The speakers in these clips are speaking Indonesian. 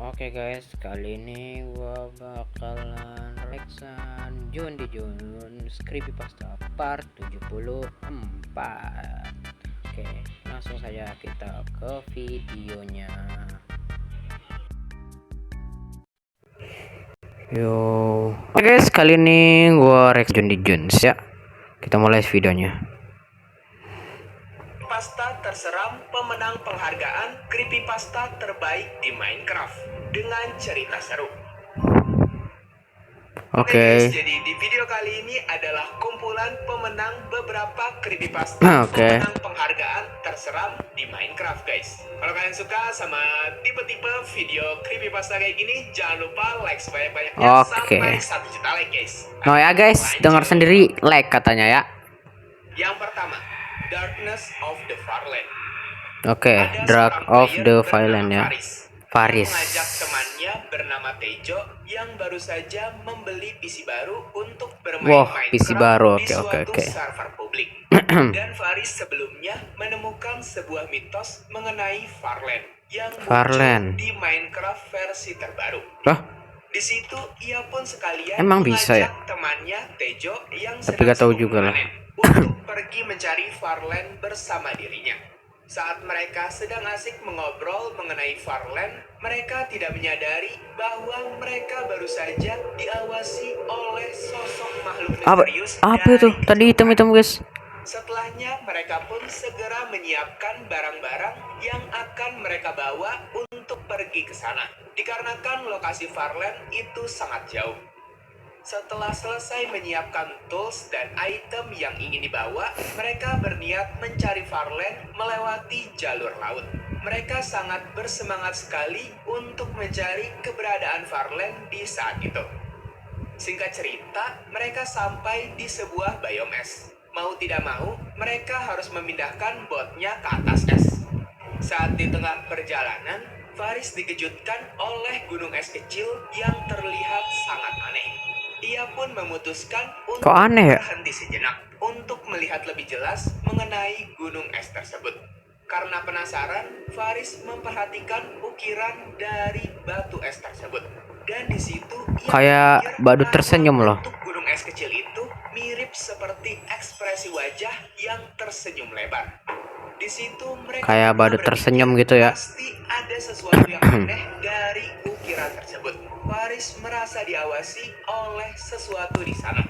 Oke guys, kali ini gua bakalan reaction Jun di Jun Creepypasta part 74. Oke, langsung saja kita ke videonya. Yo. Oke guys, kali ini gua reaction Jun di Jun ya. Kita mulai videonya. Pasta terseram pemenang penghargaan Creepypasta terbaik di Minecraft dengan cerita seru. Oke. Guys, jadi di video kali ini adalah kumpulan pemenang beberapa Creepypasta pemenang penghargaan terseram di Minecraft guys. Kalau kalian suka sama tipe-tipe video Creepypasta kayak gini, jangan lupa like sebanyak-banyaknya sampai 1 juta like guys. Nah ya guys, dengar sendiri like katanya ya. Yang pertama, Darkness of the Farland. Oke, Dark of the Farland ya. Faris mengajak temannya bernama Tejo yang baru saja membeli PC baru untuk bermain Minecraft PC baru. di suatu server publik. Dan Faris sebelumnya menemukan sebuah mitos mengenai Farland yang muncul di Minecraft versi terbaru. Di situ ia pun sekalian mengajak temannya Tejo yang sedang sibuk memanen untuk pergi mencari Farland bersama dirinya. Saat mereka sedang asik mengobrol mengenai Farland, mereka tidak menyadari bahwa mereka baru saja diawasi oleh sosok makhluk misterius. Apa itu? Tadi hitam-hitam guys. Setelahnya mereka pun segera menyiapkan barang-barang yang akan mereka bawa untuk pergi ke sana. Dikarenakan lokasi Farland itu sangat jauh. Setelah selesai menyiapkan tools dan item yang ingin dibawa, mereka berniat mencari Farland melewati jalur laut. Mereka sangat bersemangat sekali untuk mencari keberadaan Farland di saat itu. Singkat cerita, mereka sampai di sebuah biome es. Mau tidak mau, mereka harus memindahkan botnya ke atas es. Saat di tengah perjalanan, Faris dikejutkan oleh gunung es kecil yang terlihat sangat aneh. Ia pun memutuskan untuk berhenti sejenak untuk melihat lebih jelas mengenai gunung es tersebut. Karena penasaran, Faris memperhatikan ukiran dari batu es tersebut. Dan di situ ia kayak batu tersenyum loh. Untuk gunung es kecil itu mirip seperti ekspresi wajah yang tersenyum lebar. Di situ mereka kayak batu tersenyum gitu ya. Pasti ada sesuatu yang aneh dari ukiran tersebut. Faris merasa diawasi oleh sesuatu di sana.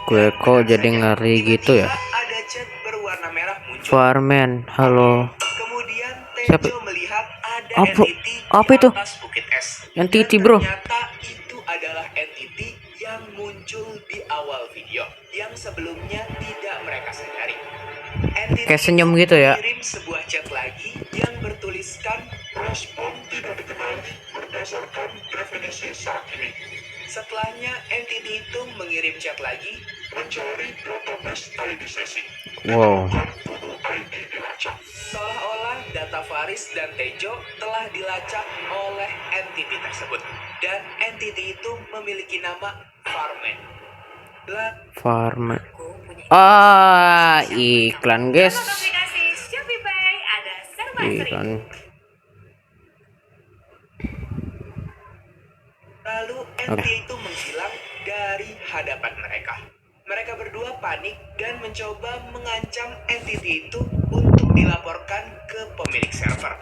Gue kok jadi ngeri gitu ya. Ada cat berwarna merah muncul. Farman, halo. Kemudian Tejo melihat ada entity apa di itu? atas bukit es. Entity bro. Ternyata itu adalah entity yang muncul di awal video yang sebelumnya tidak mereka sadari. Kayak senyum gitu ya. Kirim sebuah chat lagi yang bertuliskan respon tidak dikenali berdasarkan definisi saat ini. Setelahnya entity itu mengirim chat lagi mencari database ID sesi. Wow. Seolah-olah data Faris dan Tejo telah dilacak oleh entity tersebut. Dan entity itu memiliki nama Farman. Farman. Iklan guys. Iklan. Lalu entity itu menghilang dari hadapan mereka. Mereka berdua panik dan mencoba mengancam entity itu untuk dilaporkan ke pemilik server.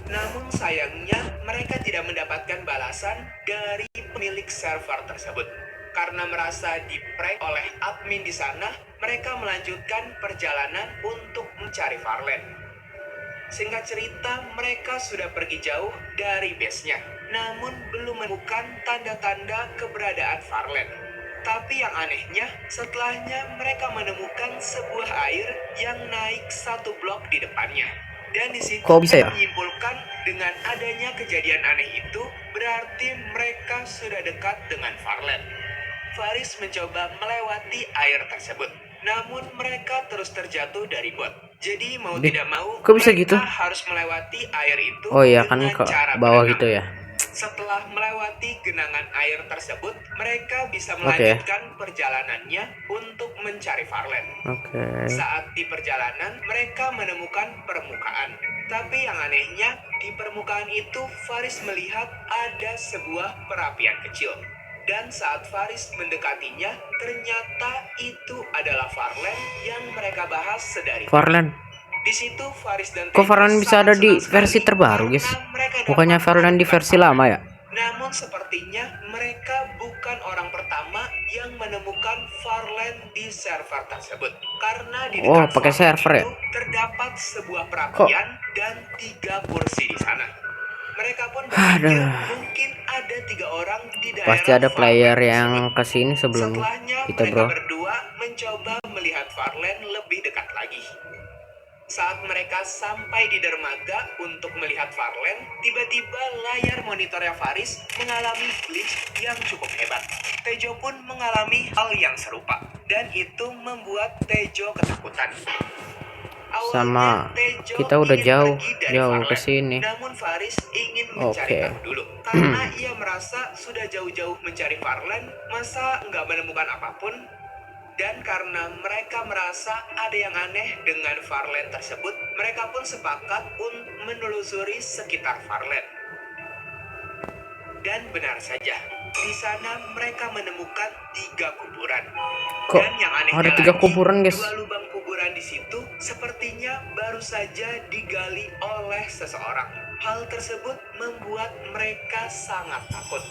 Namun sayangnya mereka tidak mendapatkan balasan dari pemilik server tersebut. Karena merasa di-prank oleh admin di sana, mereka melanjutkan perjalanan untuk mencari Farland. Singkat cerita, mereka sudah pergi jauh dari base-nya, namun belum menemukan tanda-tanda keberadaan Farland. Tapi yang anehnya, setelahnya mereka menemukan sebuah air yang naik satu blok di depannya. Dan di situ menyimpulkan dengan adanya kejadian aneh itu, berarti mereka sudah dekat dengan Farland. Faris mencoba melewati air tersebut, namun mereka terus terjatuh dari bot. Jadi mau tidak mau, kok bisa mereka gitu? harus melewati air itu Oh iya kan ke bawah gitu ya. Setelah melewati genangan air tersebut, mereka bisa Oke. melanjutkan perjalanannya untuk mencari Farland. Oke. Saat di perjalanan, mereka menemukan permukaan. Tapi yang anehnya, di permukaan itu Faris melihat ada sebuah perapian kecil. Dan saat Faris mendekatinya, ternyata itu adalah Farland yang mereka bahas sedari. Farland. Di situ Faris dan Kok Tejo Farland bisa ada sangat di senang versi sekali terbaru, karena guys? mereka Bukannya dapat Farland di menemukan versi Farland. lama ya? Namun sepertinya mereka bukan orang pertama yang menemukan Farland di server tersebut. Karena di Oh, dekat pakai Farland server ya? itu terdapat sebuah perapian dan 3 kursi di sana. Mereka pun berpikir Aduh. mungkin ada 3 orang di daerah Pasti ada player Farland yang tersebut. kesini sebelum Setelahnya kita, mereka bro. berdua mencoba melihat Farland lebih dekat lagi. Saat mereka sampai di dermaga untuk melihat Farland, tiba-tiba layar monitornya Faris mengalami glitch yang cukup hebat. Tejo pun mengalami hal yang serupa, dan itu membuat Tejo ketakutan. Sama Tejo kita udah ingin jauh pergi dari ke Farland, sini. namun Faris ingin mencari Oke. tahu dulu. Karena ia merasa sudah jauh-jauh mencari Farland, masa nggak menemukan apapun? Dan karena mereka merasa ada yang aneh dengan Farland tersebut, mereka pun sepakat untuk menelusuri sekitar Farland. Dan benar saja, di sana mereka menemukan 3 kuburan. Kok Dan yang anehnya ada 3 lagi, kuburan, guys? 2 lubang kuburan di situ sepertinya baru saja digali oleh seseorang. Hal tersebut membuat mereka sangat takut.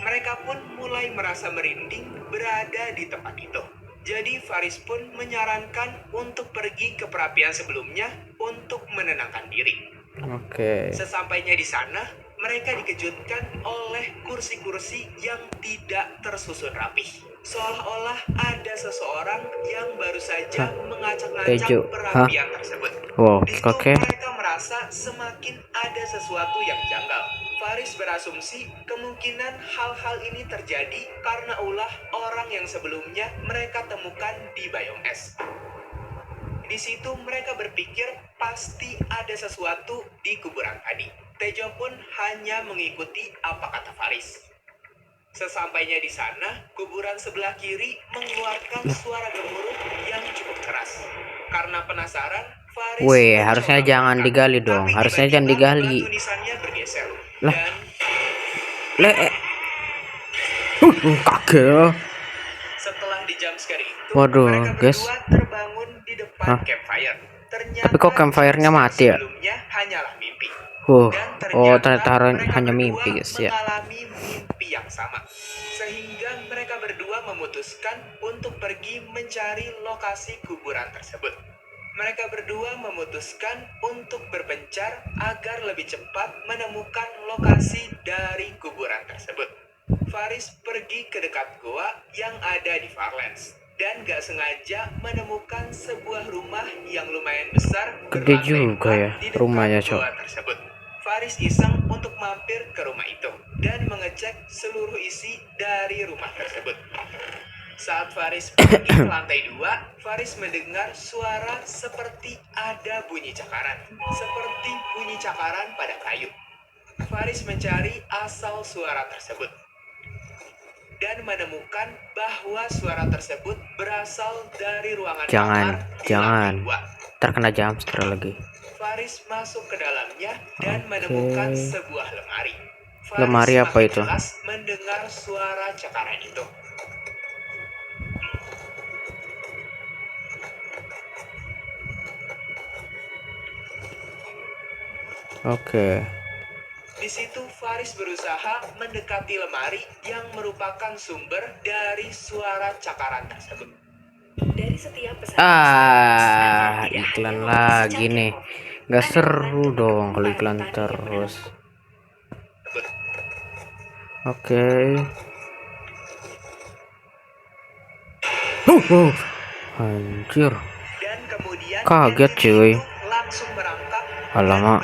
Mereka pun mulai merasa merinding berada di tempat itu. Jadi Faris pun menyarankan untuk pergi ke perapian sebelumnya untuk menenangkan diri. Oke. Sesampainya di sana, mereka dikejutkan oleh kursi-kursi yang tidak tersusun rapih. Seolah-olah ada seseorang yang baru saja mengacak-ngacak Tejo. perapian tersebut. Wow, Di situ oke. mereka merasa semakin ada sesuatu yang janggal. Faris berasumsi kemungkinan hal-hal ini terjadi karena ulah orang yang sebelumnya mereka temukan di Biome S. Di situ mereka berpikir pasti ada sesuatu di kuburan tadi. Tejo pun hanya mengikuti apa kata Faris. Sesampainya di sana, kuburan sebelah kiri mengeluarkan suara gemuruh yang cukup keras. Karena penasaran, Faris Weh, mencoba harusnya jangan mendekat. digali dong. Tapi Harusnya tiba-tiba jangan digali. batu nisannya bergeser. Lah. Dan Kaget. setelah di jumpscare itu, Waduh, mereka guys. berdua terbangun di depan campfire. Ternyata Tapi kok campfire-nya mati ya? sebelumnya hanyalah mimpi. Dan Ternyata mereka hanya berdua mimpi, guys ya. mengalami mimpi yang sama. Sehingga mereka berdua memutuskan untuk pergi mencari lokasi kuburan tersebut. Mereka berdua memutuskan untuk berpencar agar lebih cepat menemukan lokasi dari kuburan tersebut. Faris pergi ke dekat goa yang ada di Farlands dan gak sengaja menemukan sebuah rumah yang lumayan besar Gede berlantai juga 2 ya di dekat rumahnya, Cok. goa tersebut. Faris iseng untuk mampir ke rumah itu dan mengecek seluruh isi dari rumah tersebut. Saat Faris pergi ke lantai 2, Faris mendengar suara seperti ada bunyi cakaran. Seperti bunyi cakaran pada kayu. Faris mencari asal suara tersebut. Dan menemukan bahwa suara tersebut berasal dari ruangan kamar di lantai 2. Terkena jumpscare lagi. Faris masuk ke dalamnya dan menemukan sebuah lemari. Faris Lemari apa semakin itu? jelas mendengar suara cakaran itu. Oke. Di situ Faris berusaha mendekati lemari yang merupakan sumber dari suara cakaran tersebut. Dari setiap pesan Iklan lagi nih. Gak seru dong kalau iklan terus. Oke. Anjir. Dan kemudian Kaget, entiti cuy. itu langsung merangkak. Alamak.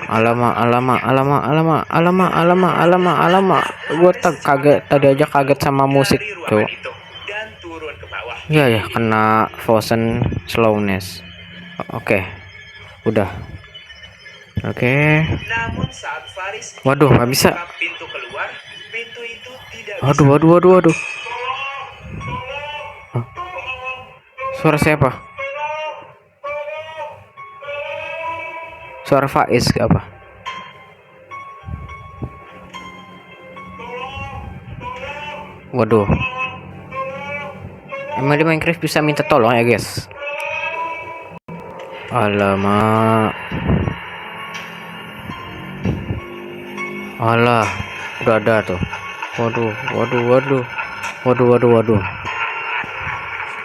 Gue kaget tadi aja kaget sama musik, Dari ruangan tuh. itu dan turun ke bawah. Ya kena frozen slowness. Oke. Udah. Oke. Namun saat Faris Waduh, nggak bisa. membuka pintu keluar, pintu itu tidak Waduh, bisa. waduh. Hah? Suara siapa? Suara Faiz apa? Waduh. Emang di Minecraft bisa minta tolong ya, guys? Alamak. Alah, udah ada tuh. Waduh.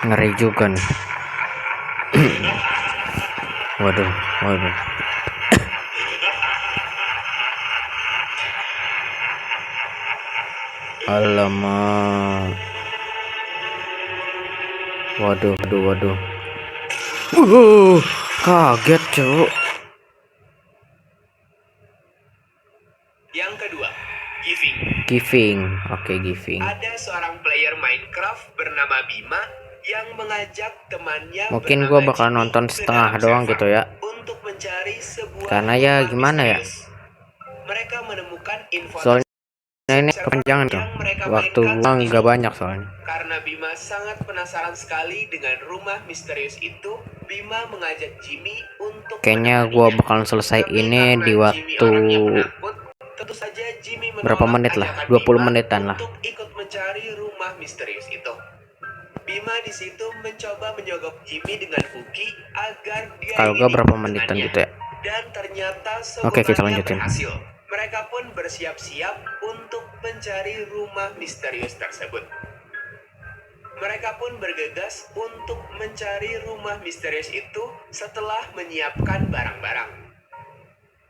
Ngeri juga nih. Waduh. Alamak. Waduh. Kaget, Cuk. Yang kedua, giving. Giving. Ada seorang player Minecraft bernama Bima yang mengajak temannya Mungkin bernama gua bakal Jimmy nonton ke setengah dalam doang server gitu ya. untuk mencari sebuah Karena ya rumah gimana ya? misterius. Mereka menemukan info Soalnya ini server kepanjangan tuh. yang mereka Waktu mainkan gua sendiri. nggak banyak soalnya. Karena Bima sangat penasaran sekali dengan rumah misterius itu, Bima mengajak Jimmy untuk Kayaknya gua bakalan selesai Tapi ini karena di Jimmy waktu orangnya penakut, tentu saja Jimmy berapa menolak menit lah? ajakan 20 Bima menitan lah. untuk ikut mencari rumah misterius itu. Bima di situ mencoba menyogok Jimmy dengan hoki agar dia Kalau ingin gua berapa ikut menitan dengannya. gitu ya? Dan ternyata Oke, kita sogokannya lanjutin. berhasil. Mereka pun bersiap-siap untuk mencari rumah misterius tersebut. Mereka pun bergegas untuk mencari rumah misterius itu setelah menyiapkan barang-barang.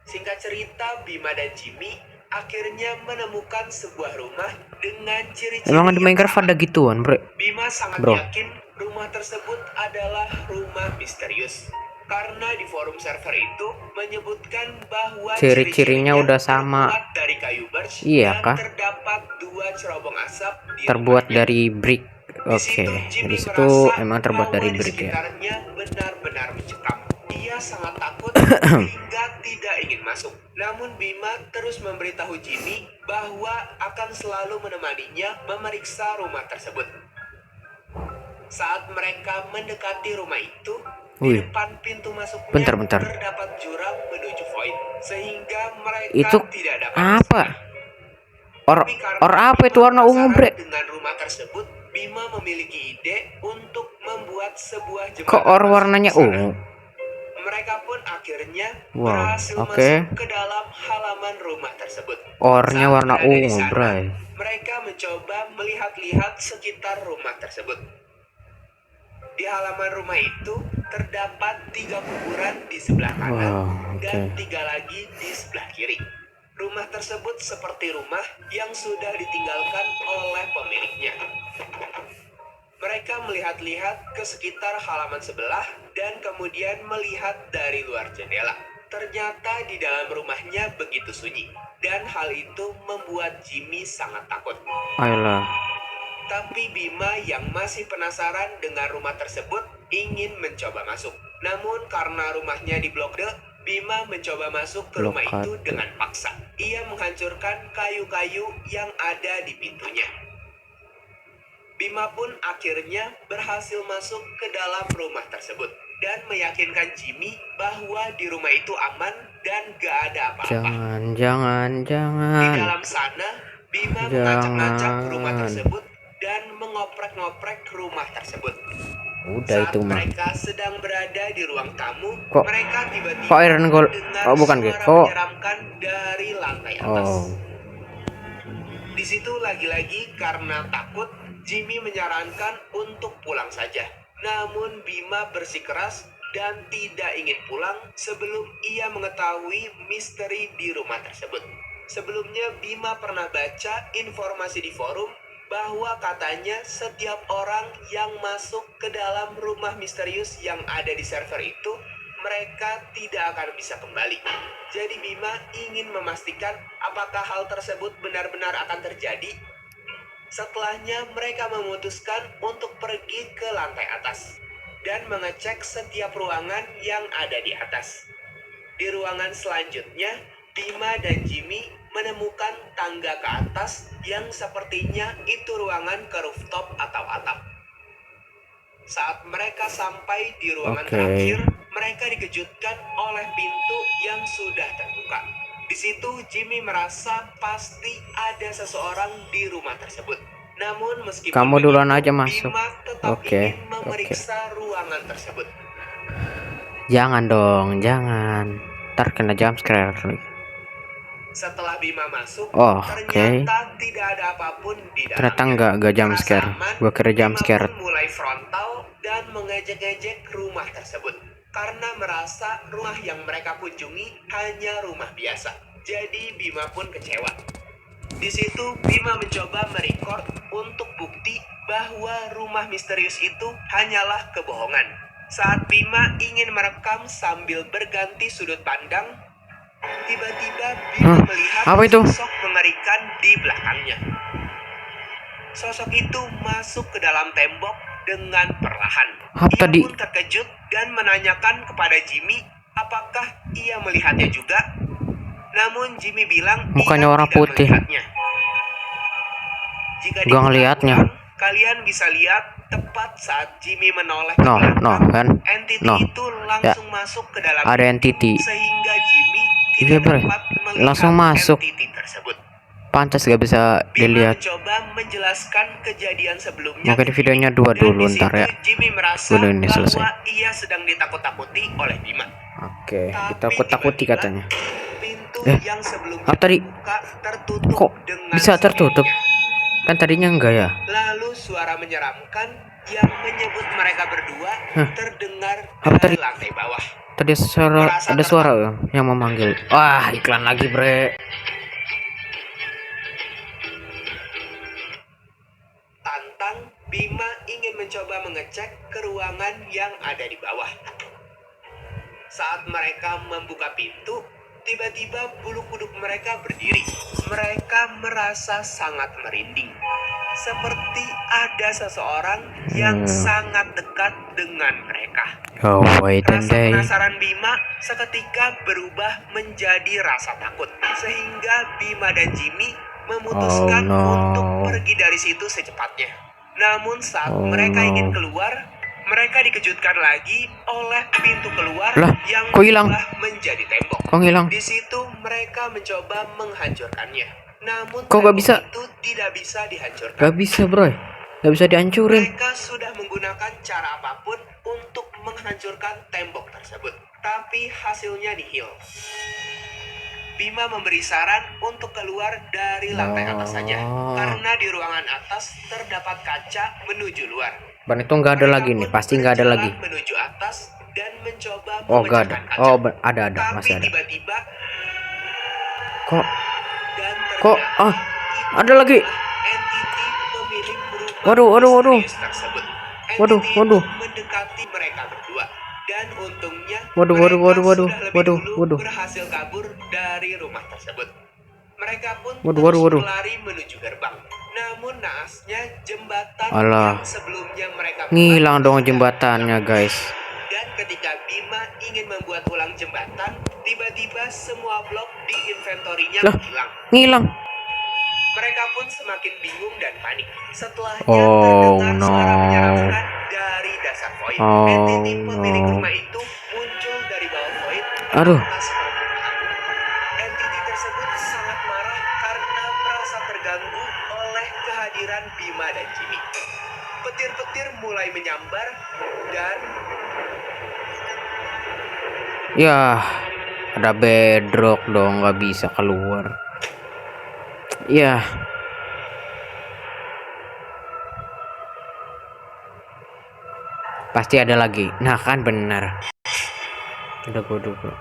Singkat cerita, Bima dan Jimmy akhirnya menemukan sebuah rumah dengan ciri-ciri Emang di yang Minecraft sama. ada gituan, bro? Bima sangat Bro. yakin rumah tersebut adalah rumah misterius. Karena di forum server itu menyebutkan bahwa Ciri-cirinya udah sama. terbuat dari kayu birch Iya dan kah? terdapat 2 cerobong asap di Terbuat rumahnya. dari brick. Oke, Jimmy di situ merasa emang terbuat dari bahwa di brick ya. sekitarnya benar-benar mencekam. Ia sangat takut hingga tidak ingin masuk. Namun Bima terus memberitahu Jimmy bahwa akan selalu menemaninya memeriksa rumah tersebut. Saat mereka mendekati rumah itu, di Wih. depan pintu masuknya Bentar. terdapat jurang menuju void, sehingga mereka Itu tidak dapat apa? masuk. Tapi karena Apa itu Bima warna ungu, penasaran bre? dengan rumah tersebut, Bima memiliki ide untuk membuat sebuah jembatan Kok or masuk warnanya ke sana. ungu? Mereka pun akhirnya Wow, berhasil oke. masuk ke dalam halaman rumah tersebut. Ornya Saat warna berada di ungu, sana, bray. mereka mencoba melihat-lihat sekitar rumah tersebut. Di halaman rumah itu terdapat 3 kuburan di sebelah kanan dan 3 lagi di sebelah kiri. Rumah tersebut seperti rumah yang sudah ditinggalkan oleh pemiliknya. Mereka melihat-lihat ke sekitar halaman sebelah dan kemudian melihat dari luar jendela. Ternyata di dalam rumahnya begitu sunyi, dan hal itu membuat Jimmy sangat takut. Ayolah. Tapi Bima yang masih penasaran dengan rumah tersebut ingin mencoba masuk. Namun karena rumahnya diblokade, Bima mencoba masuk ke rumah itu dengan paksa. Ia menghancurkan kayu-kayu yang ada di pintunya. Bima pun akhirnya berhasil masuk ke dalam rumah tersebut dan meyakinkan Jimmy bahwa di rumah itu aman dan gak ada apa-apa. Jangan. Di dalam sana, Bima mengacak-ngacak rumah tersebut dan mengoprek-ngoprek rumah tersebut. Udah Saat itu mah. mereka sedang berada di ruang tamu, mereka tiba-tiba kok Iron Gold? mendengar Bukan suara kok. menyeramkan dari lantai atas. Di situ lagi-lagi karena takut, Jimmy menyarankan untuk pulang saja. Namun Bima bersikeras dan tidak ingin pulang sebelum ia mengetahui misteri di rumah tersebut. Sebelumnya Bima pernah baca informasi di forum bahwa katanya setiap orang yang masuk ke dalam rumah misterius yang ada di server itu, mereka tidak akan bisa kembali. Jadi Bima ingin memastikan apakah hal tersebut benar-benar akan terjadi. Setelahnya mereka memutuskan untuk pergi ke lantai atas dan mengecek setiap ruangan yang ada di atas. Di ruangan selanjutnya, Bima dan Jimmy menemukan tangga ke atas yang sepertinya itu ruangan ke rooftop atau atap. Saat mereka sampai di ruangan Oke. terakhir, mereka dikejutkan oleh pintu yang sudah terbuka. Di situ Jimmy merasa pasti ada seseorang di rumah tersebut. Namun meskipun Kamu duluan begitu, aja masuk. Bima tetap Oke, ingin memeriksa ruangan tersebut. Jangan dong, jangan. Ntar kena jumpscare. Setelah Bima masuk, Oh, ternyata tidak ada apapun di dalamnya. Ternyata enggak jumpscare. Merasa aman, Gua kira jumpscare. Bima pun mulai frontal dan mengejek-ejek rumah tersebut karena merasa rumah yang mereka kunjungi hanya rumah biasa. Jadi Bima pun kecewa. Di situ Bima mencoba merekord untuk bukti bahwa rumah misterius itu hanyalah kebohongan. Saat Bima ingin merekam sambil berganti sudut pandang, tiba-tiba Bima melihat apa itu? sosok mengerikan di belakangnya. Sosok itu masuk ke dalam tembok dengan perlahan. Apa Ia tadi? pun terkejut dan menanyakan kepada Jimmy apakah ia melihatnya juga. Namun Jimmy bilang Mukanya ia warna tidak putih. melihatnya. Jika Gua diputar ngelihatnya. ulang, kalian bisa lihat tepat saat Jimmy menoleh ke No, belakang, kan? entity No. itu langsung masuk ke dalam Ada pintu, entity. sehingga Jimmy Iya, tidak bro. dapat melihat Langsung masuk. entity tersebut. Pantas gak bisa Bima dilihat. mencoba menjelaskan kejadian sebelumnya. Mungkin ke videonya Jimmy. dua Dan dulu di ntar situ ya. Jimmy merasa Udah ini selesai. bahwa ia sedang ditakut-takuti oleh Bima. Oke, Tapi ditakut-takuti tiba-tiba, katanya. Pintu Eh, yang sebelumnya apa tadi? terbuka tertutup Kok dengan bisa tertutup? sendirinya. Kan tadinya enggak ya? Lalu suara menyeramkan yang menyebut mereka berdua terdengar Apa dari tadi? lantai bawah. Tadi ada suara yang memanggil. Wah, iklan lagi, bre. Tantang, Bima ingin mencoba mengecek ke ruangan yang ada di bawah. Saat mereka membuka pintu, tiba-tiba bulu kuduk mereka berdiri. Mereka merasa sangat merinding. Seperti ada seseorang yang sangat dekat dengan mereka. Oh, wait a Rasa day. penasaran Bima seketika berubah menjadi rasa takut. Sehingga Bima dan Jimmy memutuskan Oh, no. untuk pergi dari situ secepatnya. Namun saat Oh, mereka no. ingin keluar, mereka dikejutkan lagi oleh pintu keluar Lah, yang kok hilang? berubah menjadi tembok. Kok hilang? Di situ mereka mencoba menghancurkannya. Namun Kok gak tembok bisa? itu tidak bisa dihancurkan. Gak bisa, bro. Gak bisa dihancurin. Mereka sudah menggunakan cara apapun untuk menghancurkan tembok tersebut, tapi hasilnya nihil. Bima memberi saran untuk keluar dari lantai atas saja, karena di ruangan atas terdapat kaca menuju luar. Ban itu nggak ada Mereka lagi nih, pun pasti nggak ada berjalan lagi. menuju atas dan mencoba Oh, nggak ada. memecahkan kaca. Oh, ada, Tapi masih ada. tiba-tiba Kok? dan Kok? ternyata Ah, itu ada lagi. adalah entity pemilik rumah Waduh. misterius tersebut. Waduh. Entity itu mendekati mereka berdua dan untungnya Waduh. mereka sudah lebih dulu berhasil kabur dari rumah tersebut. Mereka pun terus berlari menuju gerbang. Namun naasnya jembatan Alah. yang sebelumnya mereka Ngilang buat dong sudah jembatannya, hilang. guys. Dan ketika Bima ingin membuat ulang jembatan, tiba-tiba semua blok di inventorinya Lah. hilang. Ngilang. Mereka pun semakin bingung dan panik. Setelahnya Oh, terdengar no. suara menyeramkan dari dasar void. Oh, Entity pemilik no. rumah itu muncul dari bawah void ke Aduh. atas permukaan. Entity tersebut sangat marah karena merasa terganggu oleh kehadiran Bima dan Jimmy. Petir-petir mulai menyambar dan Ya, ada bedrock dong, nggak bisa keluar. Ya. Pasti ada lagi. Nah, kan benar. Udah gua.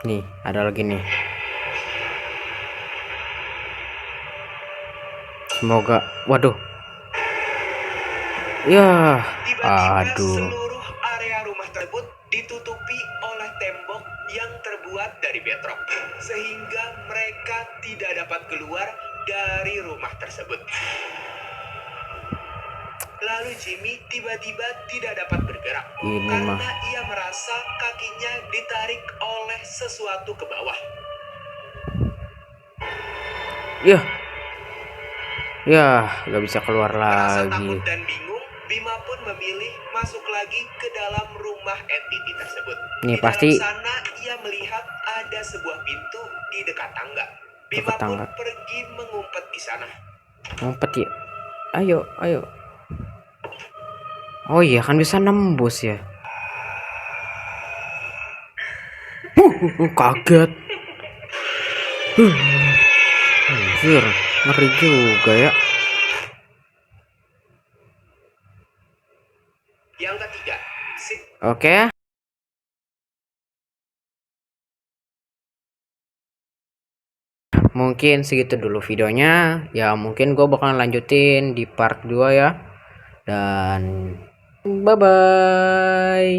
Nih, ada lagi nih. Semoga. Waduh. Ya. tiba-tiba Aduh. seluruh area rumah tersebut ditutupi oleh tembok yang terbuat dari bedrock, sehingga mereka tidak dapat keluar dari rumah tersebut. Lalu Jimmy tiba-tiba tidak dapat bergerak Ini karena mah. ia merasa kakinya ditarik oleh sesuatu ke bawah. Ya. Ya, nggak bisa keluar Merasa lagi. takut dan bingung, Bima pun memilih masuk lagi ke dalam rumah entiti tersebut. Nih, Di pasti dalam sana ia melihat ada sebuah pintu di dekat tangga. Bima Dekat tangga. pun pergi mengumpet di sana. Ngumpet ya. Ayo, ayo. Oh iya, kan bisa nembus ya. Kaget. Anjir, ngeri juga ya. Yang ketiga, Oke. Mungkin segitu dulu videonya. Ya, mungkin gue bakalan lanjutin di part 2 ya. Dan bye bye.